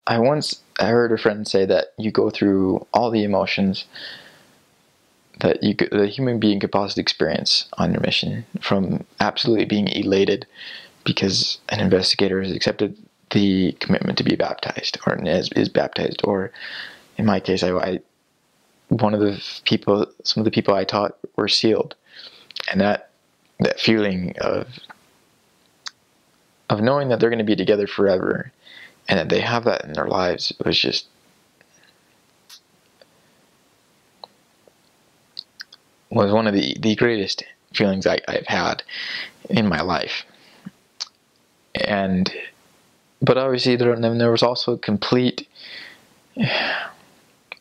I heard a friend say that you go through all the emotions that the human being could possibly experience on your mission, from absolutely being elated because an investigator has accepted the commitment to be baptized, or is baptized, or in my case, some of the people I taught were sealed, and that feeling of knowing that they're going to be together forever, and that they have that in their lives was one of the greatest feelings I've had in my life. But obviously there was also complete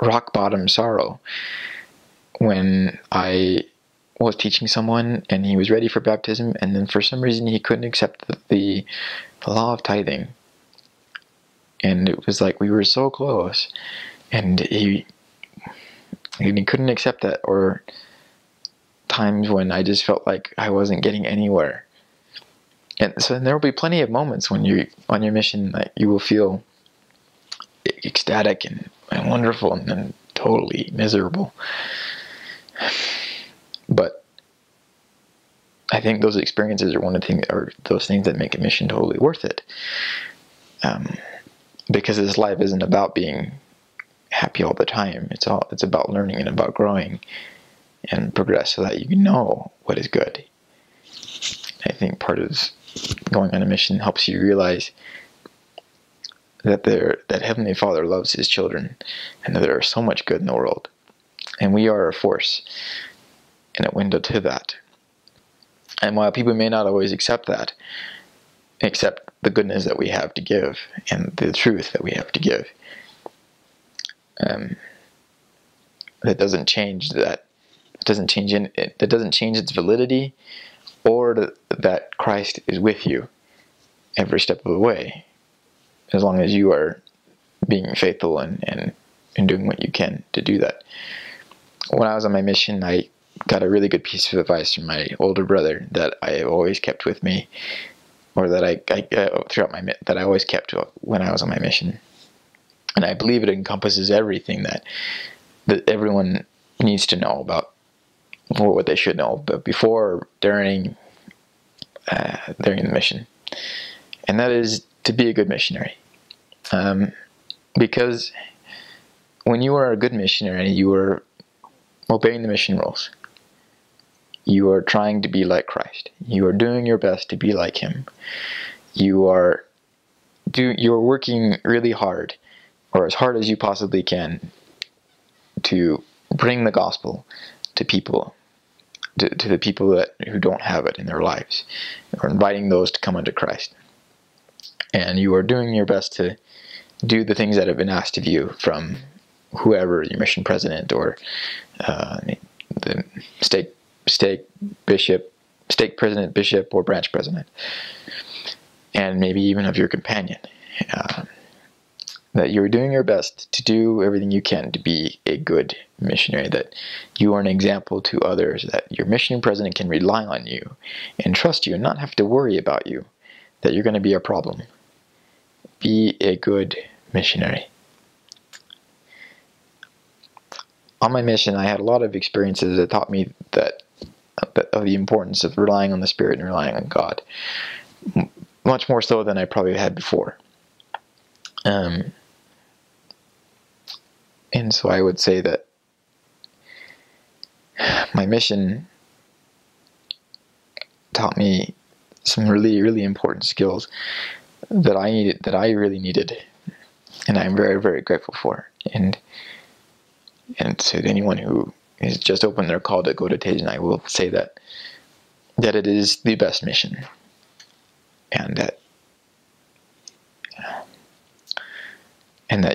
rock bottom sorrow when I was teaching someone and he was ready for baptism, and then for some reason he couldn't accept the law of tithing. And it was like we were so close, and he couldn't accept that, or times when I just felt like I wasn't getting anywhere. And so there will be plenty of moments when you're on your mission that you will feel ecstatic and wonderful, and then totally miserable. But I think those experiences are those things that make a mission totally worth it. Because this life isn't about being happy all the time. It's about learning and about growing and progress so that you know what is good. I think part of going on a mission helps you realize that Heavenly Father loves His children, and that there is so much good in the world, and we are a force and a window to that. And while people may not always accept the goodness that we have to give and the truth that we have to give, that doesn't change its validity, or that Christ is with you every step of the way, as long as you are being faithful and doing what you can to do that. When I was on my mission, I got a really good piece of advice from my older brother that I have always kept with me, or that I always kept when I was on my mission. And I believe it encompasses everything that everyone needs to know about, or what they should know, but before, during the mission. And that is to be a good missionary. Because when you are a good missionary, you are obeying the mission rules. You are trying to be like Christ. You are doing your best to be like Him. You are working really hard, or as hard as you possibly can, to bring the gospel to people, to the people who don't have it in their lives, or inviting those to come unto Christ. And you are doing your best to do the things that have been asked of you from whoever, your mission president, or the stake president, bishop, or branch president, and maybe even of your companion. That you're doing your best to do everything you can to be a good missionary, that you are an example to others, that your mission president can rely on you and trust you and not have to worry about you, that you're going to be a problem. Be a good missionary. On my mission, I had a lot of experiences that taught me of the importance of relying on the Spirit and relying on God, much more so than I probably had before. And so I would say that my mission taught me some really, really important skills that I really needed, and I'm very, very grateful for. And to anyone who has just opened their call to go to Tajan, I will say that it is the best mission, and that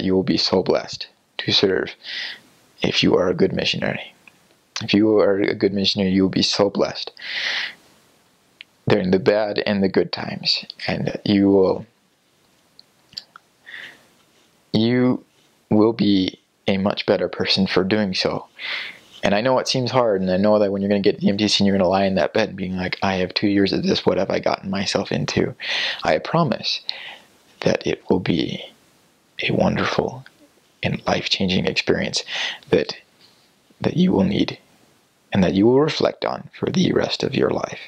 you will be so blessed to serve if you are a good missionary. If you are a good missionary, you will be so blessed during the bad and the good times, and you will be a much better person for doing so. And I know it seems hard, and I know that when you're going to get the MTC and you're going to lie in that bed being like, I have 2 years of this, what have I gotten myself into? I promise that it will be a wonderful and life-changing experience that you will need and that you will reflect on for the rest of your life.